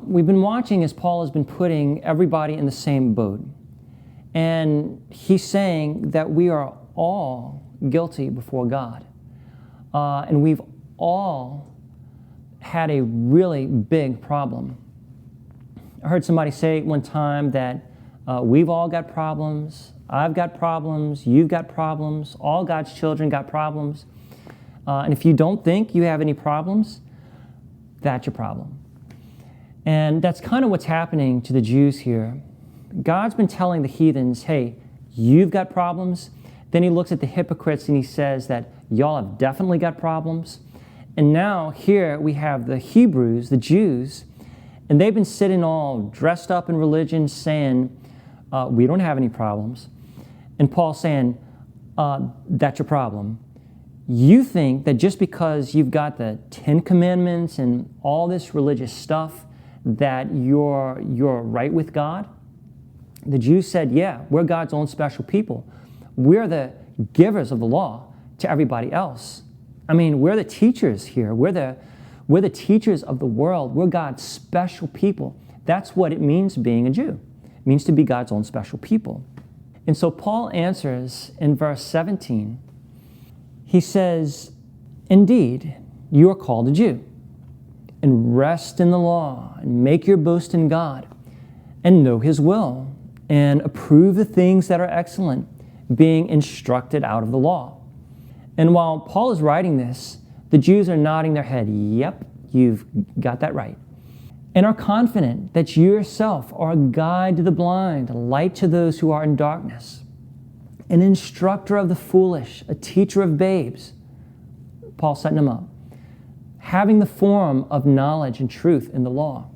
we've been watching as Paul has been putting everybody in the same boat. And he's saying that we are all guilty before God. And we've all had a really big problem. I heard somebody say one time that we've all got problems. I've got problems. You've got problems. All God's children got problems. And if you don't think you have any problems, that's your problem. And that's kind of what's happening to the Jews here. God's been telling the heathens, hey, you've got problems. Then he looks at the hypocrites and he says that y'all have definitely got problems. And now here we have the Hebrews, the Jews, and they've been sitting all dressed up in religion saying, we don't have any problems. And Paul's saying, that's your problem. You think that just because you've got the 10 Commandments and all this religious stuff, that you're right with God? The Jews said, yeah, we're God's own special people. We're the givers of the law to everybody else. I mean, we're the teachers here. We're the teachers of the world. We're God's special people. That's what it means being a Jew. It means to be God's own special people. And so Paul answers in verse 17. He says, indeed, you are called a Jew, and rest in the law, and make your boast in God, and know His will, and approve the things that are excellent, being instructed out of the law. And while Paul is writing this, the Jews are nodding their head, yep, you've got that right, and are confident that you yourself are a guide to the blind, a light to those who are in darkness, an instructor of the foolish, a teacher of babes. Paul's setting them up. Having the form of knowledge and truth in the law.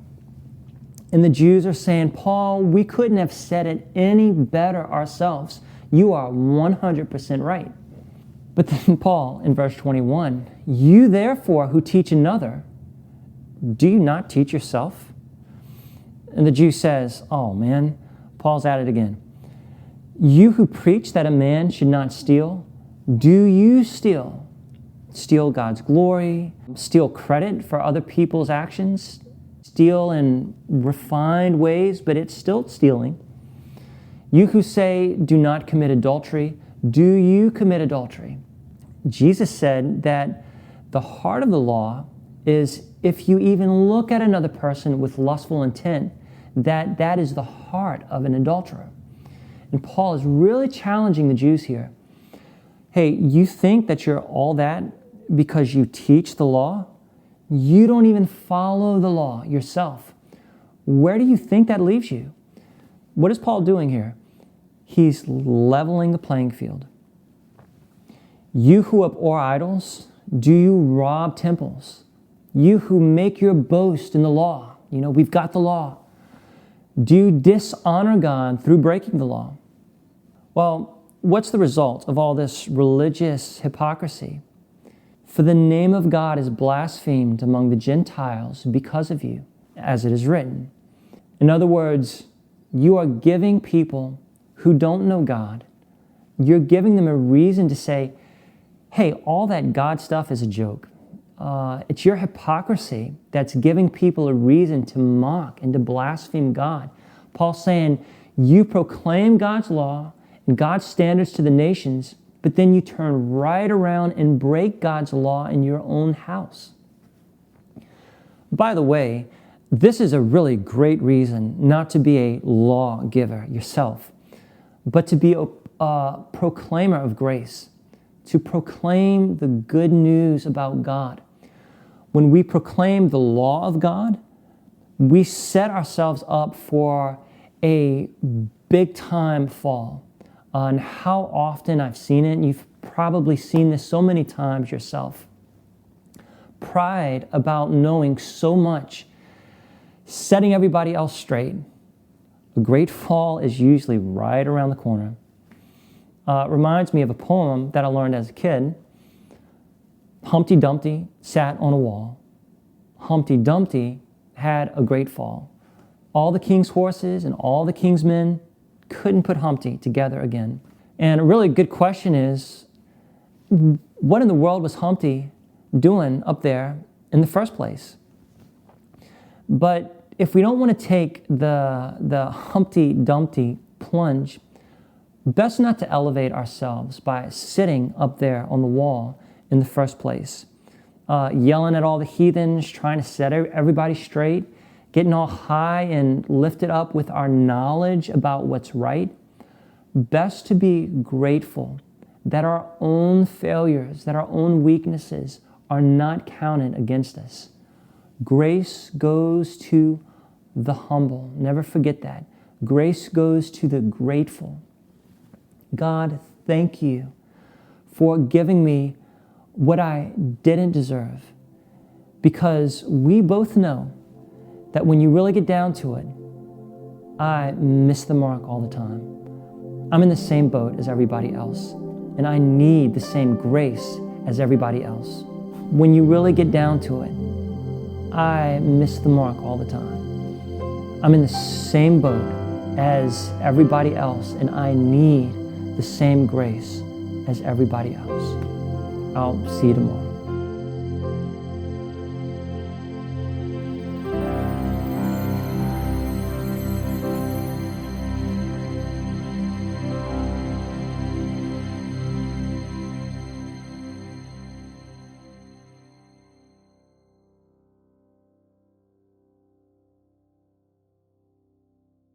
And the Jews are saying, Paul, we couldn't have said it any better ourselves. You are 100% right. But then Paul, in verse 21, you therefore who teach another, do you not teach yourself? And the Jew says, oh man, Paul's at it again. You who preach that a man should not steal, do you steal? Steal God's glory, steal credit for other people's actions, steal in refined ways, but it's still stealing. You who say, do not commit adultery, do you commit adultery? Jesus said that the heart of the law is if you even look at another person with lustful intent, that is the heart of an adulterer. And Paul is really challenging the Jews here. Hey, you think that you're all that because you teach the law? You don't even follow the law yourself. Where do you think that leaves you? What is Paul doing here? He's leveling the playing field. You who abhor idols, do you rob temples? You who make your boast in the law, we've got the law. Do you dishonor God through breaking the law? Well, what's the result of all this religious hypocrisy? For the name of God is blasphemed among the Gentiles because of you, as it is written. In other words, you are giving people who don't know God, you're giving them a reason to say, hey, all that God stuff is a joke. It's your hypocrisy that's giving people a reason to mock and to blaspheme God. Paul's saying, you proclaim God's law and God's standards to the nations, but then you turn right around and break God's law in your own house. By the way, this is a really great reason not to be a lawgiver yourself, but to be a proclaimer of grace, to proclaim the good news about God. When we proclaim the law of God, we set ourselves up for a big-time fall. And how often I've seen it, and you've probably seen this so many times yourself. Pride about knowing so much, setting everybody else straight. A great fall is usually right around the corner. Reminds me of a poem that I learned as a kid. Humpty Dumpty sat on a wall. Humpty Dumpty had a great fall. All the king's horses and all the king's men couldn't put Humpty together again. And a really good question is, what in the world was Humpty doing up there in the first place? But if we don't want to take the Humpty Dumpty plunge, best not to elevate ourselves by sitting up there on the wall in the first place, yelling at all the heathens, trying to set everybody straight, getting all high and lifted up with our knowledge about what's right. Best to be grateful that our own failures, that our own weaknesses are not counted against us. Grace goes to the humble. Never forget that. Grace goes to the grateful. God, thank you for giving me what I didn't deserve, because we both know that when you really get down to it, I miss the mark all the time. I'm in the same boat as everybody else, and I need the same grace as everybody else. When you really get down to it, I miss the mark all the time. I'm in the same boat as everybody else, and I need the same grace as everybody else. I'll see you tomorrow.